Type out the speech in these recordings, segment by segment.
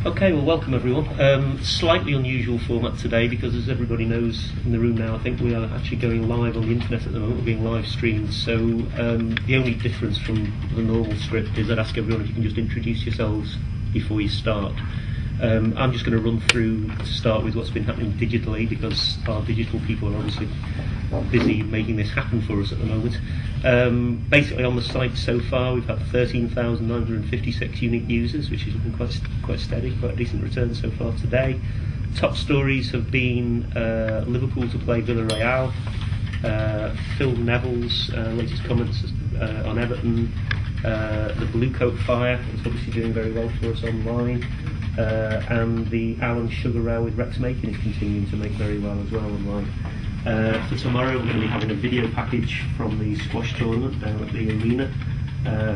Okay, well, welcome everyone. Slightly unusual format today because, as everybody knows in the room now, I think we are actually going live on the internet at the moment. We're being live streamed, so the only difference from the normal script is I'd ask everyone if you can just introduce yourselves before you start. I'm just going to run through to start with what's been happening digitally, because our digital people are obviously busy making this happen for us at the moment. Basically on the site so far we've had 13,956 unique users, which is looking quite steady, quite a decent return so far today. Top stories have been Liverpool to play Villarreal, Phil Neville's latest comments on Everton, the Blue Coat Fire is obviously doing very well for us online, and the Alan Sugar row with Rex Making is continuing to make very well as well online. For tomorrow we're going to be having a video package from the squash tournament down at the arena.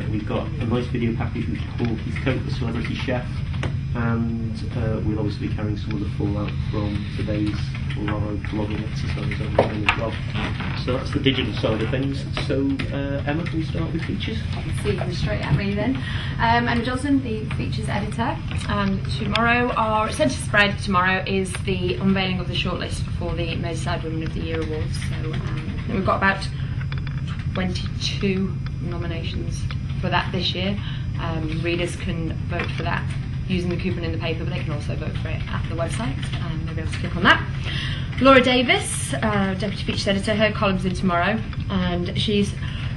We've got a nice video package with Paul Heathcote, the celebrity chef, and we'll obviously be carrying some of the fallout from today's live blogging exercise online as well. So that's the digital side of things. So Emma, can you start with features? See you straight at me then. I'm Jocelyn, the features editor, and tomorrow, our centre spread tomorrow is the unveiling of the shortlist for the Merseyside Women of the Year Awards. So we've got about 22 nominations for that this year. Readers can vote for that using the coupon in the paper, but they can also vote for it at the website, and they'll be able to click on that. Laura Davis, Deputy Features Editor, her column's in tomorrow, and she's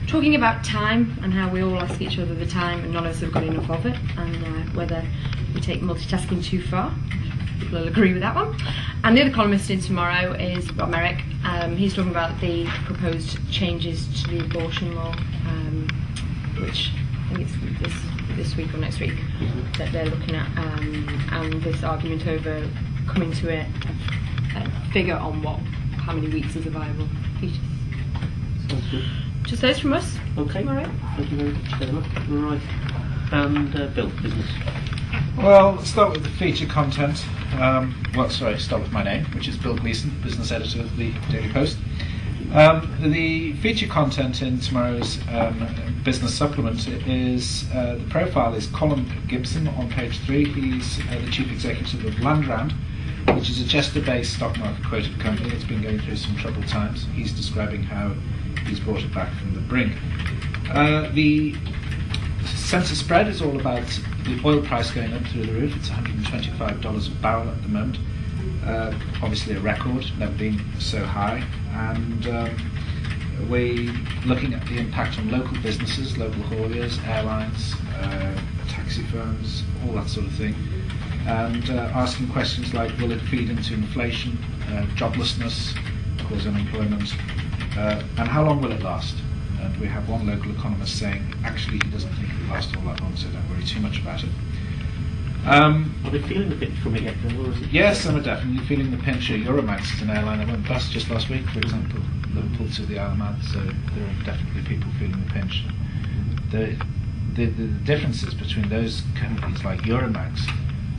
talking about time and how we all ask each other the time and none of us have got enough of it, and whether we take multitasking too far. People will agree with that one. And the other columnist in tomorrow is Rob Merrick. He's talking about the proposed changes to the abortion law, which I think it's this week or next week that they're looking at, and this argument over coming to a figure on how many weeks is a viable fetus. Sounds good. Just those from us. Okay. All right. Thank you very much, Emma. Right. And Bill, business. Well, let's start with the feature content. Start with my name, which is Bill Gleeson, business editor of the Daily Post. The feature content in tomorrow's business supplement is the profile is Colin Gibson on page 3. He's the chief executive of Landrand, which is a Chester-based stock market quoted company that's been going through some troubled times. He's describing how he's brought it back from the brink. The centre spread is all about the oil price going up through the roof. It's $125 a barrel at the moment. Obviously a record, never been so high, and we're looking at the impact on local businesses, local hauliers, airlines, taxi firms, all that sort of thing, and asking questions like, will it feed into inflation, joblessness, cause unemployment, and how long will it last? And we have one local economist saying actually he doesn't think it will last all that long, so don't worry too much about it. Are they feeling the pinch from it yet, or is it? Yes, some are definitely feeling the pinch. Euromax is an airline that went bust just last week, for example, Liverpool to the Isle of Man, so there are definitely people feeling the pinch. The differences between those companies like Euromax,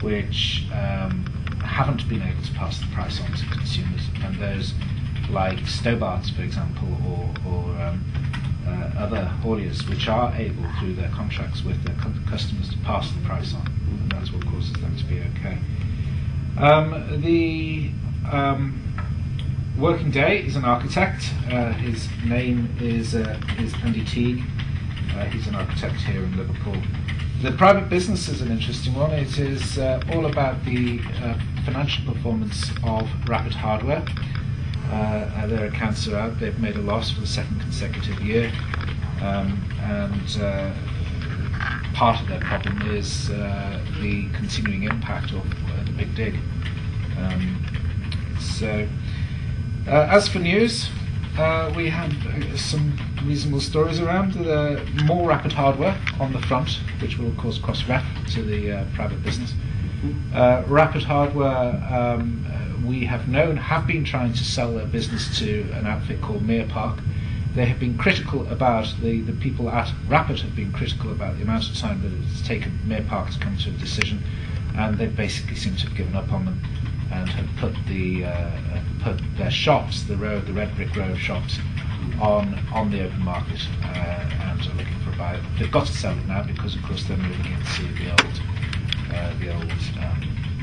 which haven't been able to pass the price on to consumers, and those like Stobart's, for example, or other hauliers, which are able through their contracts with their customers to pass the price on, and that's what causes them to be okay. The working day is an architect. His name is Andy Teague. He's an architect here in Liverpool. The private business is an interesting one. It is all about the financial performance of Rapid Hardware. Their accounts are out. They've made a loss for the second consecutive year, and part of their problem is the continuing impact of the big dig. As for news, we have some reasonable stories around. More Rapid Hardware on the front, which will of course cross-ref to the private business. Rapid Hardware, we have been trying to sell their business to an outfit called Mere Park. They have been critical about, the people at Rapid have been critical about the amount of time that it's taken Mere Park to come to a decision, and they basically seem to have given up on them and have put their shops, the red brick row of shops, on the open market and are looking for a buyer. They've got to sell it now because of course they're moving into see the old,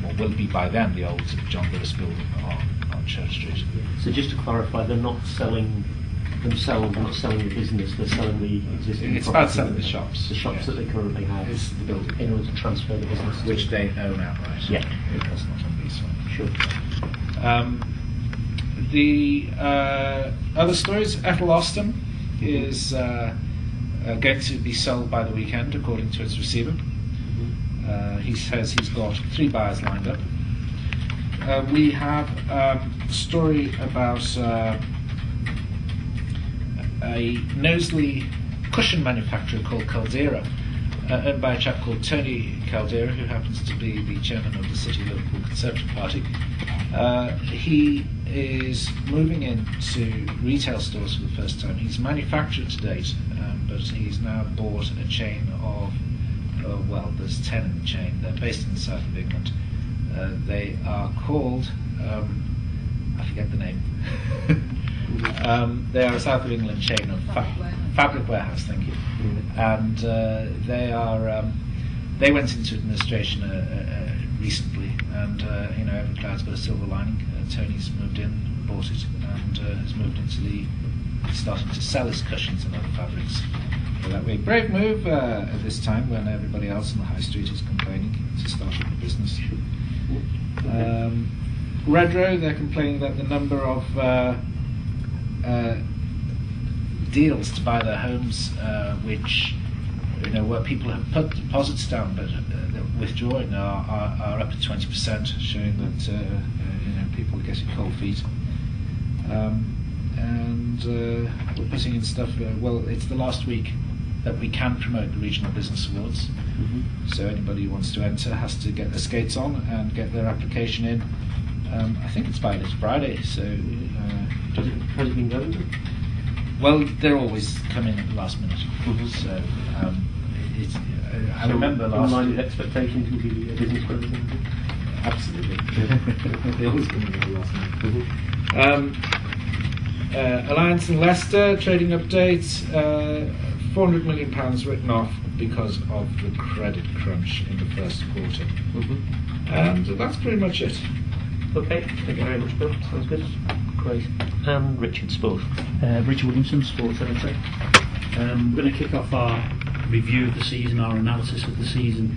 or will be by then, the old John Lewis building on Church Street. So just to clarify, they're not selling themselves, not selling the business, they're selling the existing It's property, about selling the shops. the shops that they currently have It's the building. in order to transfer the business. Which they own outright. Yeah. That's not on lease. Sure. The other stories, Ethel Austin is going to be sold by the weekend, according to its receiver. He says he's got 3 buyers lined up. We have a story about a Knowsley cushion manufacturer called Caldera, owned by a chap called Tony Caldera, who happens to be the chairman of the City Liverpool Conservative Party. He is moving into retail stores for the first time. He's manufactured to date, but he's now bought a chain of, well, there's 10 in the chain. They're based in the south of England. They are called, I forget the name. They are a South of England chain of Fabric Warehouse, thank you. And they went into administration recently, and every cloud's got a silver lining. Tony's moved in, bought it, and has moved into starting to sell his cushions and other fabrics. So that way, brave move at this time when everybody else on the high street is complaining to start up a business. Redrow, they're complaining that the number of deals to buy their homes, which where people have put deposits down but they're withdrawing, are up at 20%, showing that people are getting cold feet. And we're putting in stuff. Well, it's the last week that we can promote the Regional Business Awards. So anybody who wants to enter has to get their skates on and get their application in. I think it's by this Friday. So has it been going? Well, they're always coming at the last minute. So I remember last line year. with expectations will be a business president. Absolutely. They always come in at the last minute. Alliance and Leicester trading update. £400 million written off because of the credit crunch in the first quarter. And that's pretty much it. Okay, thank you very much, Bill. Sounds good. Great. And Richard Sport. Richard Williamson, Sports Editor. We're going to kick off our review of the season, our analysis of the season,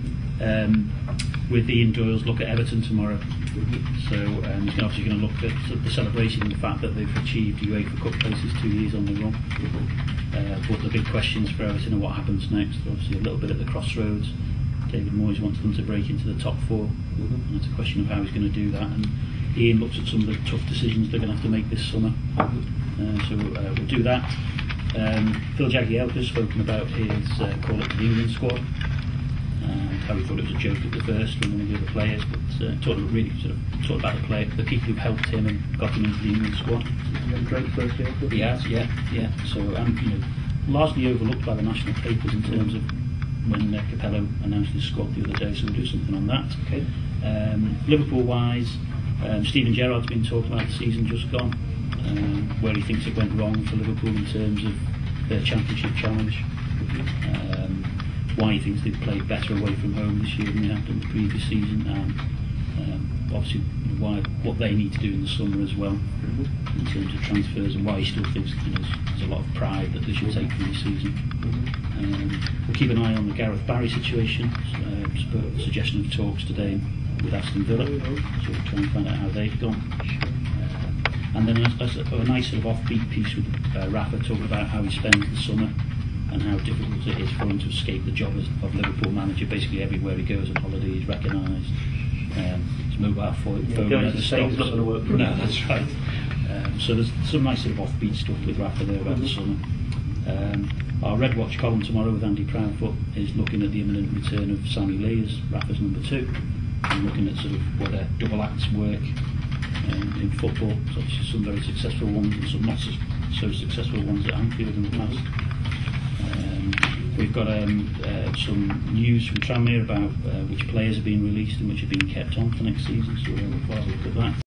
with Ian Doyle's look at Everton tomorrow. So he's obviously going to look at the celebration and the fact that they've achieved UEFA Cup places 2 years on the run. But the big questions for Everton are what happens next. Obviously a little bit at the crossroads. David Moyes wants them to break into the top 4. And it's a question of how he's going to do that. And Ian looks at some of the tough decisions they're going to have to make this summer. So we'll do that. Phil Jagielka's spoken about his call up to the England squad. How he thought it was a joke at the first from one of the other players, but talked about the people who've helped him and got him into the England squad. He has, yeah. So largely overlooked by the national papers in terms of when Capello announced his squad the other day. So we'll do something on that. Okay. Liverpool-wise, Steven Gerrard's been talking about the season just gone, where he thinks it went wrong for Liverpool in terms of their championship challenge. Why he thinks they've played better away from home this year than they have done the previous season, and obviously what they need to do in the summer as well in terms of transfers, and why he still thinks there's a lot of pride that they should take from this season. We'll keep an eye on the Gareth Barry situation. Suggestion of talks today with Aston Villa, so we'll try and find out how they've gone. And then a nice sort of offbeat piece with Rafa talking about how he spends the summer and how difficult it is for him to escape the job of Liverpool manager. Basically everywhere he goes on holiday he's recognised. His mobile phone never stops. Not going to work. No, that's right. So there's some nice sort of offbeat stuff with Rafa there about the summer. Our Red Watch column tomorrow with Andy Proudfoot is looking at the imminent return of Sammy Lee as Rafa's number 2, and looking at sort of whether double acts work in football. So obviously some very successful ones and some not so successful ones at Anfield in the past. We've got some news from Tranmere about which players are being released and which are being kept on for next season, so we'll look at that.